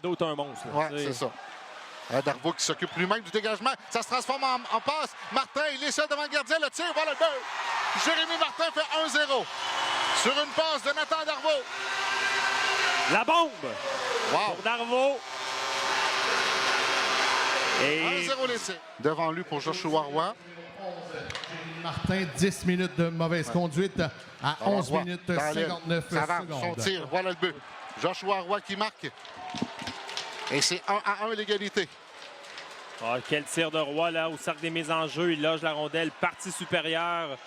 D'autres un monstre. Oui, c'est ça. Darvaux qui s'occupe lui-même du dégagement. Ça se transforme en passe. Martin, il est seul devant le gardien. Le tir, voilà le but. Jérémy Martin fait 1-0 sur une passe de Nathan Darvaux. La bombe Wow. pour Darvaux. Et 1-0 l'essai. Devant lui pour Joshua Roy. Martin, 10 minutes de mauvaise conduite à 11 minutes 59 secondes. Son tir, voilà le but. Joshua Roy qui marque. Et c'est 1-1 l'égalité. oh, quel tir de Roy là au cercle des mises en jeu. Il loge la rondelle, partie supérieure.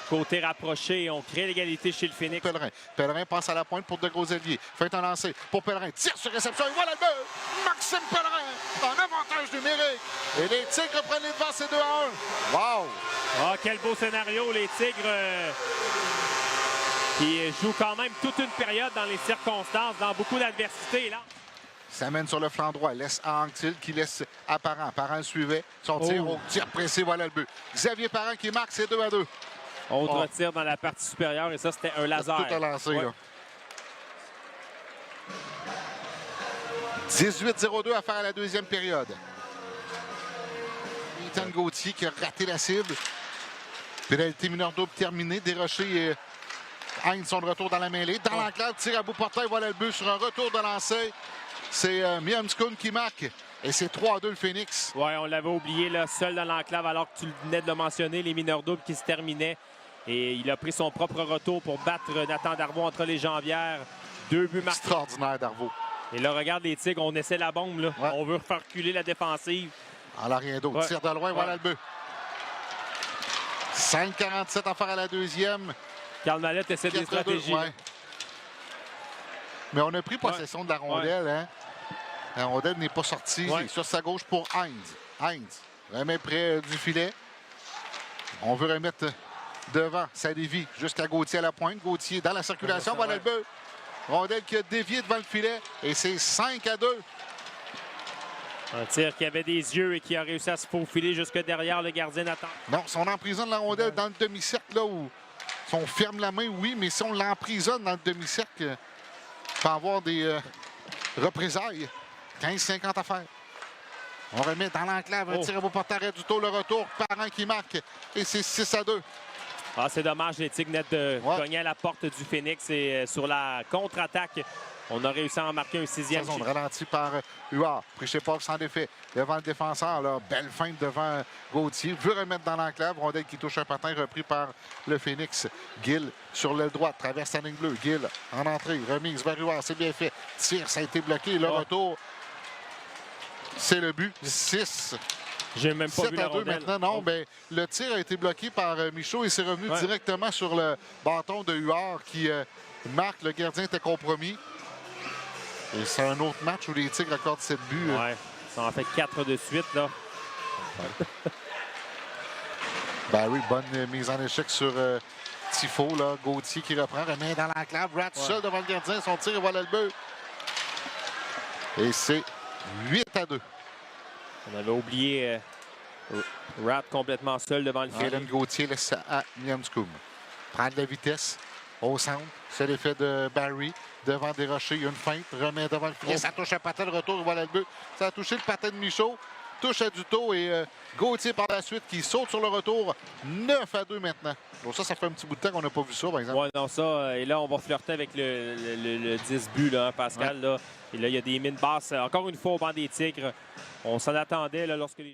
Côté rapproché, on crée l'égalité chez le Phoenix. Pellerin passe à la pointe pour De Grosellier. Fait un lancer pour Pellerin. Tire sur réception et voilà le but. Maxime Pellerin en avantage numérique. Et les Tigres prennent les devants, c'est 2-1. Wow! Ah, quel beau scénario, les Tigres qui jouent quand même toute une période dans les circonstances, dans beaucoup d'adversité. Là. Ça mène sur le flanc droit. Laisse à Anctil qui laisse à Parent. Parent le suivait. Son tir au tir pressé, voilà le but. Xavier Parent qui marque, c'est 2-2. Autre tir dans la partie supérieure et ça, c'était un laser. Tout a lancé, là. 18-02 à faire à la deuxième période. Ethan Gauthier qui a raté la cible. Pénalité mineure double terminée. Desrochers et Heinz sont de retour dans la mêlée. Dans l'enclave, tir à bout portail. Voilà le but sur un retour de lancer. C'est Miamskoun qui marque. Et c'est 3-2 le Phoenix. Oui, on l'avait oublié, là, seul dans l'enclave, alors que tu venais de le mentionner, les mineurs doubles qui se terminaient. Et il a pris son propre retour pour battre Nathan Darvaux entre les jambières. 2 buts marqués. Extraordinaire, Darvaux. Et là, regarde les Tigres, on essaie la bombe. Là. Ouais. On veut faire reculer la défensive. Alors, rien d'autre. Ouais. Tire de loin, voilà le but. 5-47 à faire à la deuxième. Karl Mallette essaie des stratégies. Ouais. Mais on a pris possession de la rondelle. Hein? La rondelle n'est pas sortie. Sur sa gauche pour Heinz. Heinz remet près du filet. On veut remettre devant Saint-Lévy jusqu'à Gauthier à la pointe. Gauthier dans la circulation. Voilà le but. Rondelle qui a dévié devant le filet. Et c'est 5-2. Un tir qui avait des yeux et qui a réussi à se faufiler jusque derrière le gardien Nathan. Non, si on emprisonne la rondelle dans le demi-cercle, là où si on ferme la main, oui, mais si on l'emprisonne dans le demi-cercle, il peut y avoir des représailles. 15-50 à faire. On remet dans l'enclave un tir à bout portail du taux, le retour. Parent qui marque. Et c'est 6-2. Ah, c'est dommage, les Tigres net de cogner à la porte du Phoenix. Et sur la contre-attaque, on a réussi à en marquer un 6e. On ralentit par Huard. Prichepov sans défait. Devant le défenseur, là, belle feinte devant Gauthier. Veut remettre dans l'enclave. Rondelle qui touche un patin repris par le Phoenix. Gill sur l'aile droite. Traverse la ligne bleue. Gill en entrée. Remise vers Huard. C'est bien fait. Tire, ça a été bloqué. Le retour, c'est le but. 6. J'ai même pas vu la rondelle. Maintenant, non, mais le tir a été bloqué par Michaud et c'est revenu directement sur le bâton de Huard qui marque. Le gardien était compromis. Et c'est un autre match où les Tigres accordent 7 buts. Ouais, ça en fait 4 de suite, là. Ben oui, bonne mise en échec sur Tifo, là. Gauthier qui reprend, remet dans l'enclave. Rat seul devant le gardien, son tir et voilà le but. Et c'est 8-2. On avait oublié Rat complètement seul devant le filet. Hélène Gauthier laisse à Miamskoum. Prend de la vitesse au centre. C'est l'effet de Barry. Devant Desrochers, il y a une feinte. Remet devant le filet. Ça touche un patin de retour. Et voilà le but. Ça a touché le patin de Michaud. Touche à Duto et Gauthier par la suite qui saute sur le retour. 9-2 maintenant. Donc ça fait un petit bout de temps qu'on n'a pas vu ça, par exemple. Oui, non, ça. Et là, on va flirter avec le 10 buts, là, hein, Pascal. Là. Et là, il y a des mines basses. Encore une fois, au banc des Tigres. On s'en attendait là, lorsque les